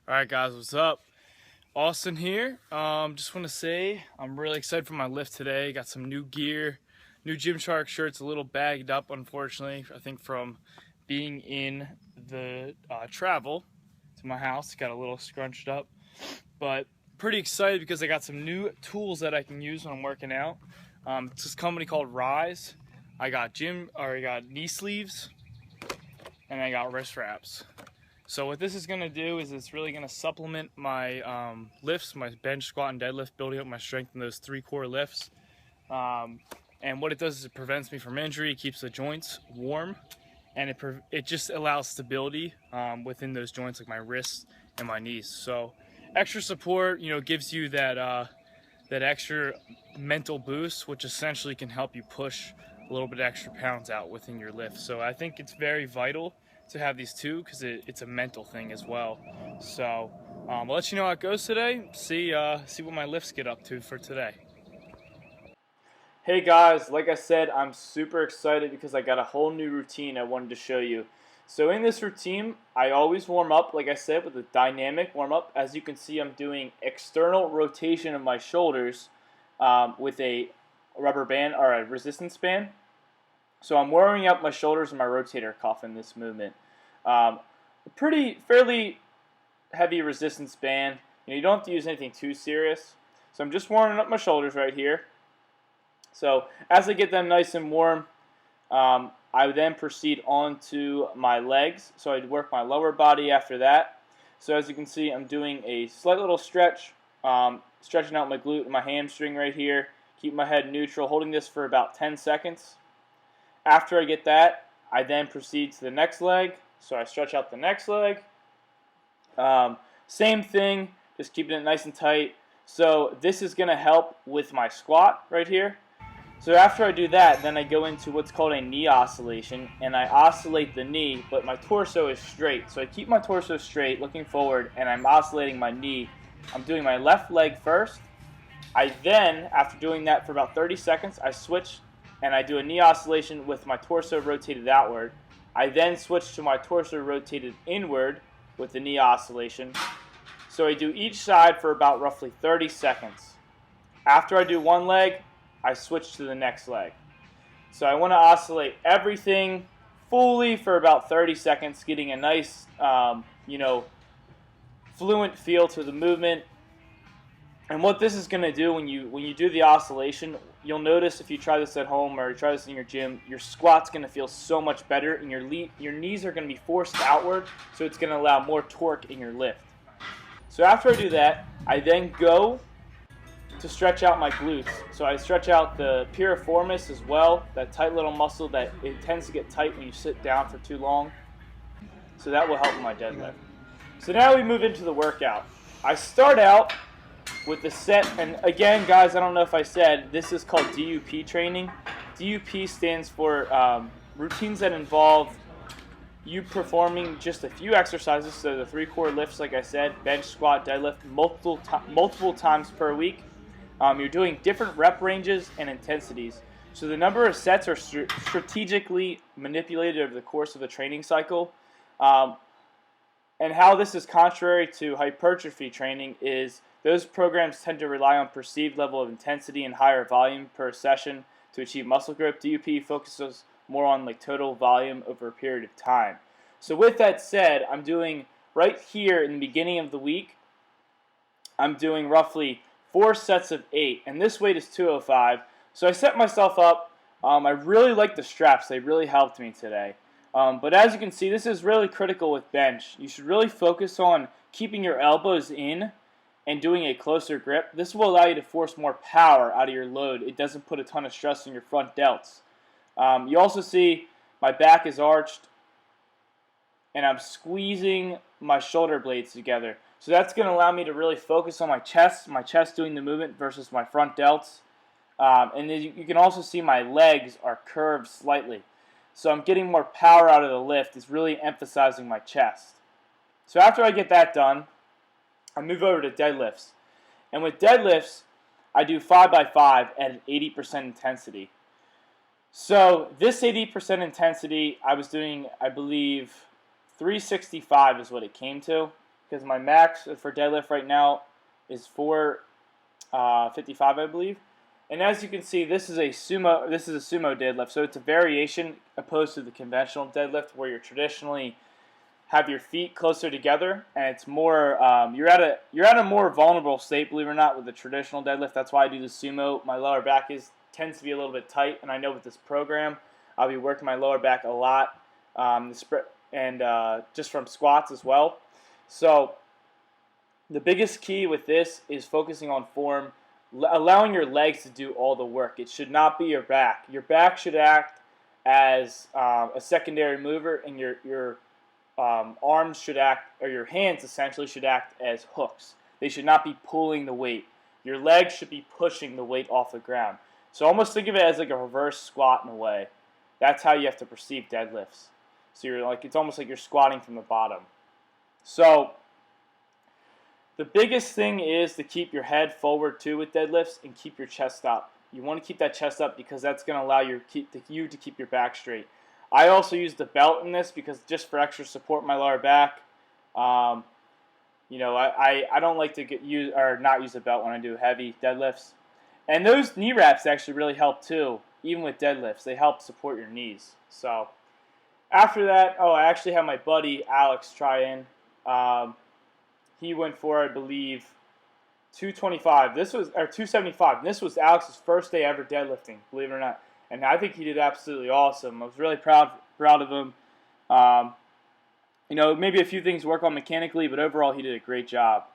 Alright guys, what's up? Austin here. Just want to say I'm really excited for my lift today. Got some new gear, new Gymshark shirts, a little bagged up unfortunately. I think from being in the travel to my house, got a little scrunched up. But pretty excited because I got some new tools that I can use when I'm working out. It's this company called Rise. I got knee sleeves and I got wrist wraps. So what this is going to do is it's really going to supplement my lifts, my bench, squat, and deadlift, building up my strength in those 3 core lifts. And what it does is it prevents me from injury, it keeps the joints warm, and it just allows stability within those joints, like my wrists and my knees. So extra support, gives you that extra mental boost, which essentially can help you push a little bit extra pounds out within your lift. So I think it's very vital to have these two because it's a mental thing as well. So I'll let you know how it goes today. See what my lifts get up to for today. Hey guys, like I said, I'm super excited because I got a whole new routine I wanted to show you. So in this routine, I always warm up, like I said, with a dynamic warm up. As you can see, I'm doing external rotation of my shoulders with a rubber band or a resistance band. So I'm warming up my shoulders and my rotator cuff in this movement. Fairly heavy resistance band. You don't have to use anything too serious. So I'm just warming up my shoulders right here. So as I get them nice and warm, I then proceed on to my legs. So I work my lower body after that. So as you can see, I'm doing a slight little stretch, stretching out my glute and my hamstring right here. Keep my head neutral, holding this for about 10 seconds. After I get that, I then proceed to the next leg. So I stretch out the next leg. Same thing, just keeping it nice and tight. So this is going to help with my squat right here. So after I do that, then I go into what's called a knee oscillation, and I oscillate the knee, but my torso is straight. So I keep my torso straight, looking forward, and I'm oscillating my knee. I'm doing my left leg first. I then, after doing that for about 30 seconds, I switch and I do a knee oscillation with my torso rotated outward. I then switch to my torso rotated inward with the knee oscillation. So I do each side for about roughly 30 seconds. After I do one leg, I switch to the next leg. So I want to oscillate everything fully for about 30 seconds, getting a nice, fluent feel to the movement. And what this is going to do when you do the oscillation, you'll notice if you try this at home or you try this in your gym, your squat's going to feel so much better, and your knees are going to be forced outward, so it's going to allow more torque in your lift. So after I do that, I then go to stretch out my glutes. So I stretch out the piriformis as well, that tight little muscle that it tends to get tight when you sit down for too long. So that will help in my deadlift. So now we move into the workout. I start out with the set, and again guys, I don't know if I said, this is called DUP training. DUP stands for routines that involve you performing just a few exercises, so the 3 core lifts like I said, bench, squat, deadlift, multiple times per week. You're doing different rep ranges and intensities. So the number of sets are strategically manipulated over the course of the training cycle. And how this is contrary to hypertrophy training is those programs tend to rely on perceived level of intensity and higher volume per session to achieve muscle growth. DUP focuses more on total volume over a period of time. So with that said, I'm doing right here in the beginning of the week, I'm doing roughly 4 sets of 8, and this weight is 205. So I set myself up. I really like the straps. They really helped me today. But as you can see, this is really critical with bench. You should really focus on keeping your elbows in and doing a closer grip. This will allow you to force more power out of your load. It doesn't put a ton of stress on your front delts. You also see my back is arched, and I'm squeezing my shoulder blades together. So that's going to allow me to really focus on my chest doing the movement versus my front delts. And then you can also see my legs are curved slightly. So I'm getting more power out of the lift. It's really emphasizing my chest. So after I get that done, I move over to deadlifts. And with deadlifts, I do 5x5 at 80% intensity. So this 80% intensity, I was doing, I believe, 365 is what it came to. because my max for deadlift right now is 455, I believe. And as you can see, this is a sumo deadlift, so it's a variation opposed to the conventional deadlift where you're traditionally have your feet closer together, and it's more you're at a more vulnerable state, believe it or not, with the traditional deadlift. That's why I do the sumo. My lower back tends to be a little bit tight, and I know with this program I'll be working my lower back a lot, just from squats as well. So the biggest key with this is focusing on form, allowing your legs to do all the work. It should not be your back. Your back should act as a secondary mover, and your arms should act, or your hands essentially should act as hooks. They should not be pulling the weight. Your legs should be pushing the weight off the ground. So almost think of it as like a reverse squat in a way. That's how you have to perceive deadlifts. So it's almost like you're squatting from the bottom. So the biggest thing is to keep your head forward too with deadlifts and keep your chest up. You want to keep that chest up because that's going to allow you to keep your back straight. I also use the belt in this because just for extra support in my lower back. I don't like to not use a belt when I do heavy deadlifts. And those knee wraps actually really help too, even with deadlifts. They help support your knees. So after that, I actually had my buddy Alex try in. He went for, I believe, 225. 275. And this was Alex's first day ever deadlifting, believe it or not. And I think he did absolutely awesome. I was really proud of him. Maybe a few things to work on mechanically, but overall he did a great job.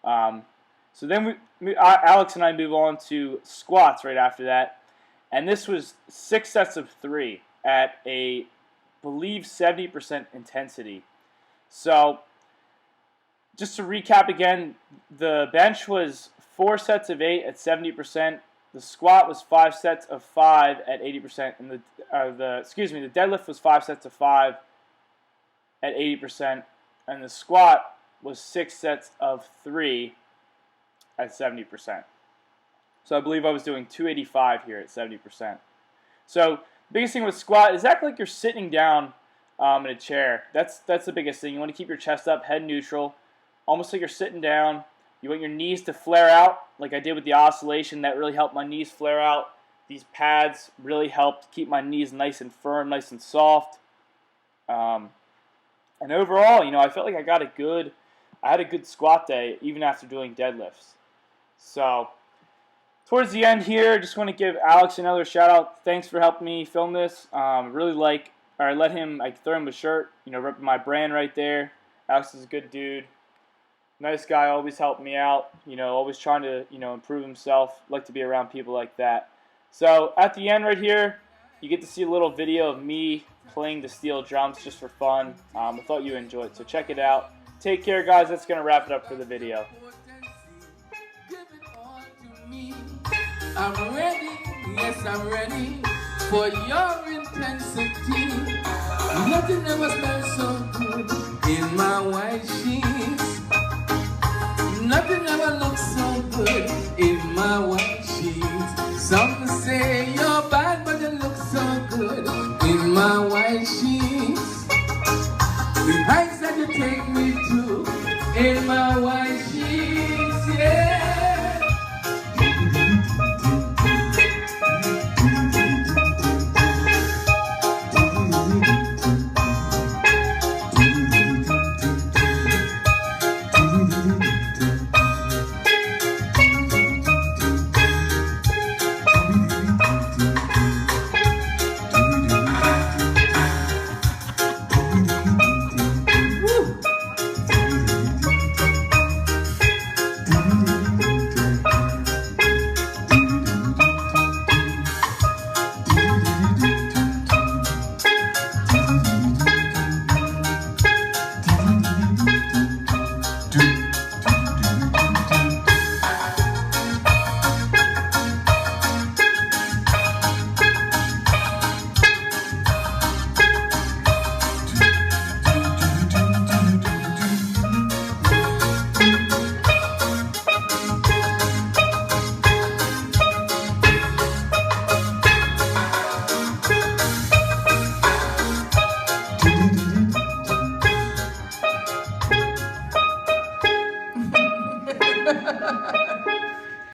So then Alex and I move on to squats right after that. And this was 6 sets of 3 at a, believe, 70% intensity. So just to recap again, the bench was 4 sets of 8 at 70%. The squat was 5 sets of 5 at 80%, and the deadlift was 5 sets of 5 at 80%, and the squat was 6 sets of 3 at 70%. So I believe I was doing 285 here at 70%. So the biggest thing with squat is act like you're sitting down in a chair. That's the biggest thing. You want to keep your chest up, head neutral, almost like you're sitting down. You want your knees to flare out, like I did with the oscillation. That really helped my knees flare out. These pads really helped keep my knees nice and firm, nice and soft. And overall, I felt like I had a good squat day even after doing deadlifts. So towards the end here, just want to give Alex another shout out. Thanks for helping me film this. I throw him a shirt, rep my brand right there. Alex is a good dude. Nice guy, always helping me out, always trying to, improve himself. Like to be around people like that. So at the end right here, you get to see a little video of me playing the steel drums just for fun. I thought you enjoyed it, so check it out. Take care, guys. That's going to wrap it up for the video. I'm ready, yes I'm ready for your intensity. Nothing ever smells so good in my white sheets. Nothing ever looks so good in my white sheets. Some say you're bad, but you look so good in my white sheets. The heights that you take me to in my white sheets, yeah.